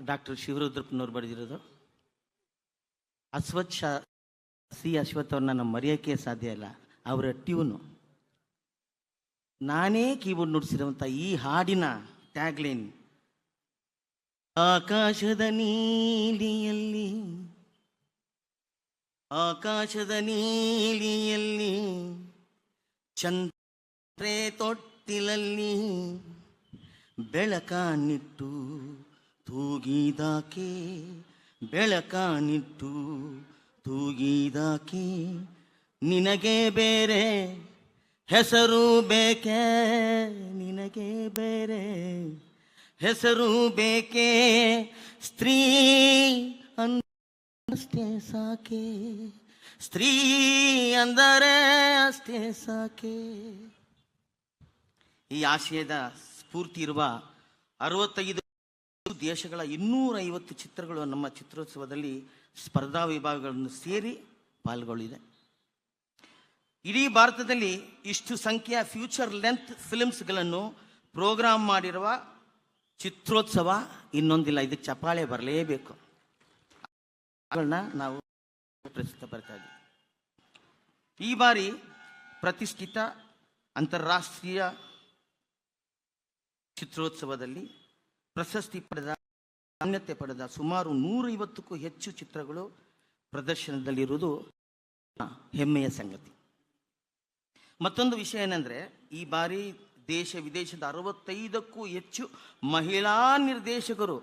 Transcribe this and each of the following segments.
Doctor ಶಿವರುದ್ರಪ್ಪನವ್ರು ಬರೆದಿರೋದು. Ashwath Ashwath ಅವ್ರನ್ನ ನಾವು ಮರೆಯೋಕ್ಕೆ ಸಾಧ್ಯ ಇಲ್ಲ. ಅವರ ಟ್ಯೂನು, ನಾನೇ ಕೀಬೋರ್ಡ್ ನುಡಿಸಿರುವಂಥ ಈ ಹಾಡಿನ ಟ್ಯಾಗ್ಲೈನ್, ಆಕಾಶದ ನೀಲಿಯಲ್ಲಿ ಚಂದ್ರೆ ತೊಟ್ಟಿಲಲ್ಲಿ ಬೆಳಕಾನಿಟ್ಟು ತೂಗಿದಾಕೆ, ಬೆಳಕಾನಿಟ್ಟು ತೂಗಿದಾಕೆ, ನಿನಗೆ ಬೇರೆ ಹೆಸರು ಬೇಕೆ, ನಿನಗೆ ಬೇರೆ ಹೆಸರು ಬೇಕೆ, ಸ್ತ್ರೀ ಅಷ್ಟೇ ಸಾಕೆ, ಸ್ತ್ರೀ ಅಂದರೆ ಅಷ್ಟೇ ಸಾಕೆ. ಈ ಆಶಯದ ಸ್ಫೂರ್ತಿ ಇರುವ 65 ದೇಶಗಳ 250 ಚಿತ್ರಗಳು ನಮ್ಮ ಚಿತ್ರೋತ್ಸವದಲ್ಲಿ ಸ್ಪರ್ಧಾ ವಿಭಾಗಗಳನ್ನು ಸೇರಿ ಪಾಲ್ಗೊಳ್ಳಿದೆ. ಇಡೀ ಭಾರತದಲ್ಲಿ ಇಷ್ಟು ಸಂಖ್ಯೆಯ ಫ್ಯೂಚರ್ ಲೆಂತ್ ಫಿಲ್ಮ್ಸ್ಗಳನ್ನು ಪ್ರೋಗ್ರಾಮ್ ಮಾಡಿರುವ ಚಿತ್ರೋತ್ಸವ ಇನ್ನೊಂದಿಲ್ಲ. ಇದಕ್ಕೆ ಚಪ್ಪಾಳೆ ಬರಲೇಬೇಕು. ನಾವು ಪ್ರಸ್ತುತ ಬರ್ತಾ ಇದ್ದೀವಿ. ಈ ಬಾರಿ ಪ್ರತಿಷ್ಠಿತ ಅಂತಾರಾಷ್ಟ್ರೀಯ ಚಿತ್ರೋತ್ಸವದಲ್ಲಿ ಪ್ರಶಸ್ತಿ ಪಡೆದ, ಮಾನ್ಯತೆ ಪಡೆದ ಸುಮಾರು 150ಕ್ಕೂ ಹೆಚ್ಚು ಚಿತ್ರಗಳು ಪ್ರದರ್ಶನದಲ್ಲಿರುವುದು ಹೆಮ್ಮೆಯ ಸಂಗತಿ. ಮತ್ತೊಂದು ವಿಷಯ ಏನಂದರೆ, ಈ ಬಾರಿ ದೇಶ ವಿದೇಶದ 65ಕ್ಕೂ ಹೆಚ್ಚು ಮಹಿಳಾ ನಿರ್ದೇಶಕರು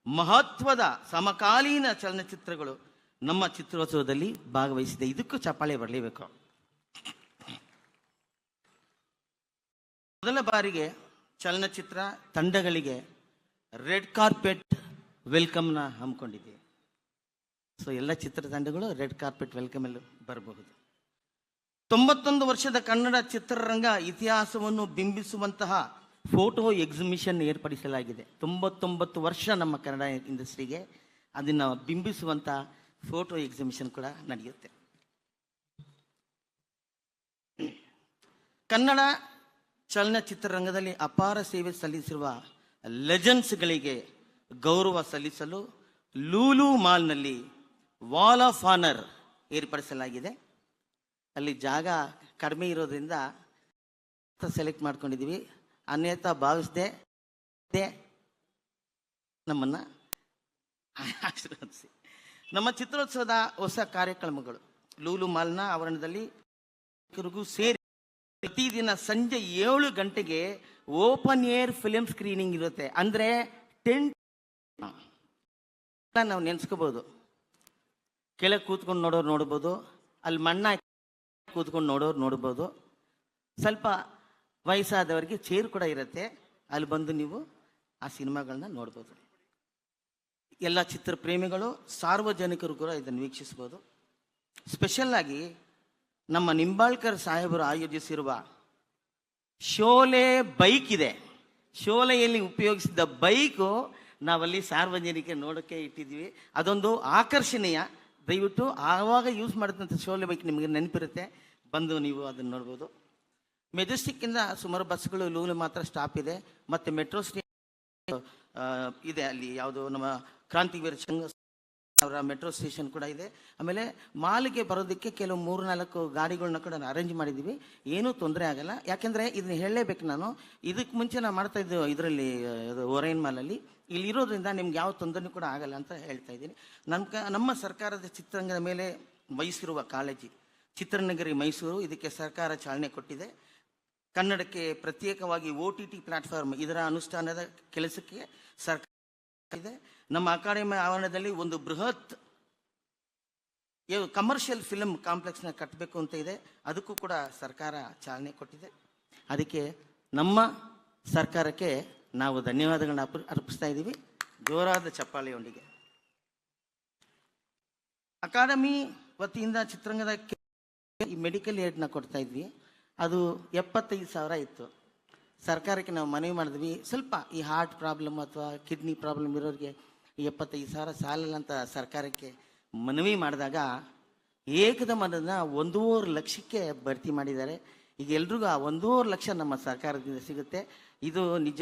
ಮಹತ್ವದ ಸಮಕಾಲೀನ ಚಲನಚಿತ್ರಗಳು ನಮ್ಮ ಚಿತ್ರೋತ್ಸವದಲ್ಲಿ ಭಾಗವಹಿಸಿದೆ. ಇದಕ್ಕೂ ಚಪ್ಪಾಳೆ ಬರಲೇಬೇಕು. ಮೊದಲ ಬಾರಿಗೆ ಚಲನಚಿತ್ರ ತಂಡಗಳಿಗೆ ರೆಡ್ ಕಾರ್ಪೆಟ್ ವೆಲ್ಕಮ್ನ ಹಮ್ಮಿಕೊಂಡಿದೆ. ಸೊ ಎಲ್ಲ ಚಿತ್ರತಂಡಗಳು ರೆಡ್ ಕಾರ್ಪೆಟ್ ವೆಲ್ಕಮ್ ಅಲ್ಲಿ ಬರಬಹುದು. 91 ವರ್ಷದ ಕನ್ನಡ ಚಿತ್ರರಂಗ ಇತಿಹಾಸವನ್ನು ಬಿಂಬಿಸುವಂತಹ ಫೋಟೋ ಎಕ್ಸಿಬಿಷನ್ ಏರ್ಪಡಿಸಲಾಗಿದೆ. 99 ವರ್ಷ ನಮ್ಮ ಕನ್ನಡ ಇಂಡಸ್ಟ್ರಿಗೆ ಅದನ್ನು ಬಿಂಬಿಸುವಂಥ ಫೋಟೋ ಎಕ್ಸಿಬಿಷನ್ ಕೂಡ ನಡೆಯುತ್ತೆ. ಕನ್ನಡ ಚಲನಚಿತ್ರರಂಗದಲ್ಲಿ ಅಪಾರ ಸೇವೆ ಸಲ್ಲಿಸಿರುವ ಲೆಜೆಂಡ್ಸ್ಗಳಿಗೆ ಗೌರವ ಸಲ್ಲಿಸಲು ಲೂಲು ಮಾಲ್ನಲ್ಲಿ ವಾಲ್ ಆಫ್ ಆನರ್ ಏರ್ಪಡಿಸಲಾಗಿದೆ. ಅಲ್ಲಿ ಜಾಗ ಕಡಿಮೆ ಇರೋದ್ರಿಂದ ಸೆಲೆಕ್ಟ್ ಮಾಡ್ಕೊಂಡಿದ್ದೀವಿ. ಅನ್ಯತಾ ಭಾವಿಸದೆ ನಮ್ಮನ್ನ ಆಶೀರ್ವದಿಸಿ. ನಮ್ಮ ಚಿತ್ರೋತ್ಸವದ ಹೊಸ ಕಾರ್ಯಕ್ರಮಗಳು ಲೂಲು ಮಾಲ್ನ ಆವರಣದಲ್ಲಿ ಸೇರಿ ಪ್ರತಿದಿನ ಸಂಜೆ 7 ಗಂಟೆಗೆ ಓಪನ್ ಏರ್ ಫಿಲ್ಮ್ ಸ್ಕ್ರೀನಿಂಗ್ ಇರುತ್ತೆ. ಅಂದರೆ ಟೆಂಟ್ ನಾವು ನೆನೆಸ್ಕೋಬಹುದು. ಕೆಳಗೆ ಕೂತ್ಕೊಂಡು ನೋಡೋರು ನೋಡ್ಬೋದು, ಅಲ್ಲಿ ಮಣ್ಣ ಕೂತ್ಕೊಂಡು ನೋಡೋರು ನೋಡ್ಬೋದು. ಸ್ವಲ್ಪ ವಯಸ್ಸಾದವರಿಗೆ ಚೇರ್ ಕೂಡ ಇರುತ್ತೆ, ಅಲ್ಲಿ ಬಂದು ನೀವು ಆ ಸಿನಿಮಾಗಳನ್ನ ನೋಡ್ಬೋದು. ಎಲ್ಲ ಚಿತ್ರ ಪ್ರೇಮಿಗಳು, ಸಾರ್ವಜನಿಕರು ಕೂಡ ಇದನ್ನು ವೀಕ್ಷಿಸ್ಬೋದು. ಸ್ಪೆಷಲ್ ಆಗಿ ನಮ್ಮ ನಿಂಬಾಳ್ಕರ್ ಸಾಹೇಬರು ಆಯೋಜಿಸಿರುವ ಶೋಲೆ ಬೈಕ್ ಇದೆ. ಶೋಲೆಯಲ್ಲಿ ಉಪಯೋಗಿಸಿದ ಬೈಕು ನಾವಲ್ಲಿ ಸಾರ್ವಜನಿಕ ನೋಡೋಕ್ಕೆ ಇಟ್ಟಿದ್ದೀವಿ. ಅದೊಂದು ಆಕರ್ಷಣೀಯ. ದಯವಿಟ್ಟು ಆವಾಗ ಯೂಸ್ ಮಾಡಿದಂಥ ಶೋಲೆ ಬೈಕ್ ನಿಮಗೆ ನೆನಪಿರುತ್ತೆ, ಬಂದು ನೀವು ಅದನ್ನು ನೋಡ್ಬೋದು. ಮೆಜೆಸ್ಟಿಕ್ಕಿಂದ ಸುಮಾರು ಬಸ್ಗಳು ಲೂಲು ಮಾತ್ರ ಸ್ಟಾಪ್ ಇದೆ. ಮತ್ತು ಮೆಟ್ರೋ ಸ್ಟೇಷನ್ ಇದೆ, ಅಲ್ಲಿ ಯಾವುದು ನಮ್ಮ ಕ್ರಾಂತಿವೀರ ಸಂಘ ಅವರ ಮೆಟ್ರೋ ಸ್ಟೇಷನ್ ಕೂಡ ಇದೆ. ಆಮೇಲೆ ಮಾಲಿಗೆ ಬರೋದಕ್ಕೆ ಕೆಲವು 3-4 ಗಾಡಿಗಳನ್ನ ಕೂಡ ಅರೇಂಜ್ ಮಾಡಿದ್ದೀವಿ. ಏನೂ ತೊಂದರೆ ಆಗಲ್ಲ. ಯಾಕೆಂದರೆ ಇದನ್ನ ಹೇಳಲೇಬೇಕು ನಾನು. ಇದಕ್ಕೆ ಮುಂಚೆ ನಾನು ಮಾಡ್ತಾ ಇದ್ದು ಇದರಲ್ಲಿ ಒರೈನ್ ಮಾಲಲ್ಲಿ. ಇಲ್ಲಿ ಇರೋದ್ರಿಂದ ನಿಮ್ಗೆ ಯಾವ ತೊಂದರೆ ಕೂಡ ಆಗಲ್ಲ ಅಂತ ಹೇಳ್ತಾ ಇದ್ದೀನಿ. ನಮ್ಮ ಸರ್ಕಾರದ ಚಿತ್ರರಂಗದ ಮೇಲೆ ವಹಿಸಿರುವ ಕಾಳಜಿ, ಚಿತ್ರನಗರಿ ಮೈಸೂರು ಇದಕ್ಕೆ ಸರ್ಕಾರ ಚಾಲನೆ ಕೊಟ್ಟಿದೆ. ಕನ್ನಡಕ್ಕೆ ಪ್ರತ್ಯೇಕವಾಗಿ OTT ಪ್ಲಾಟ್ಫಾರ್ಮ್ ಇದರ ಅನುಷ್ಠಾನದ ಕೆಲಸಕ್ಕೆ ಸರ್ಕಾರ ಇದೆ. ನಮ್ಮ ಅಕಾಡೆಮಿ ಆವರಣದಲ್ಲಿ ಒಂದು ಬೃಹತ್ ಕಮರ್ಷಿಯಲ್ ಫಿಲ್ಮ್ ಕಾಂಪ್ಲೆಕ್ಸ್ನ ಕಟ್ಟಬೇಕು ಅಂತ ಇದೆ. ಅದಕ್ಕೂ ಕೂಡ ಸರ್ಕಾರ ಚಾಲನೆ ಕೊಟ್ಟಿದೆ. ಅದಕ್ಕೆ ನಮ್ಮ ಸರ್ಕಾರಕ್ಕೆ ನಾವು ಧನ್ಯವಾದಗಳನ್ನ ಅರ್ಪಿಸ್ತಾ ಇದ್ದೀವಿ, ಜೋರಾದ ಚಪ್ಪಾಳೆಯೊಂದಿಗೆ. ಅಕಾಡೆಮಿ ವತಿಯಿಂದ ಚಿತ್ರರಂಗದ ಈ ಮೆಡಿಕಲ್ ಏಡ್ನ ಕೊಡ್ತಾ ಇದ್ವಿ. ಅದು 75,000 ಇತ್ತು. ಸರ್ಕಾರಕ್ಕೆ ನಾವು ಮನವಿ ಮಾಡಿದ್ವಿ, ಸ್ವಲ್ಪ ಈ ಹಾರ್ಟ್ ಪ್ರಾಬ್ಲಮ್ ಅಥವಾ ಕಿಡ್ನಿ ಪ್ರಾಬ್ಲಮ್ ಇರೋರಿಗೆ 75,000 ಸಾಲಲ್ಲ ಅಂತ ಸರ್ಕಾರಕ್ಕೆ ಮನವಿ ಮಾಡಿದಾಗ ಏಕದಮ್ ಅದನ್ನು 1.5 ಲಕ್ಷಕ್ಕೆ ಭರ್ತಿ ಮಾಡಿದ್ದಾರೆ. ಈಗ ಎಲ್ರಿಗೂ ಆ 1.5 ಲಕ್ಷ ನಮ್ಮ ಸರ್ಕಾರದಿಂದ ಸಿಗುತ್ತೆ. ಇದು ನಿಜ.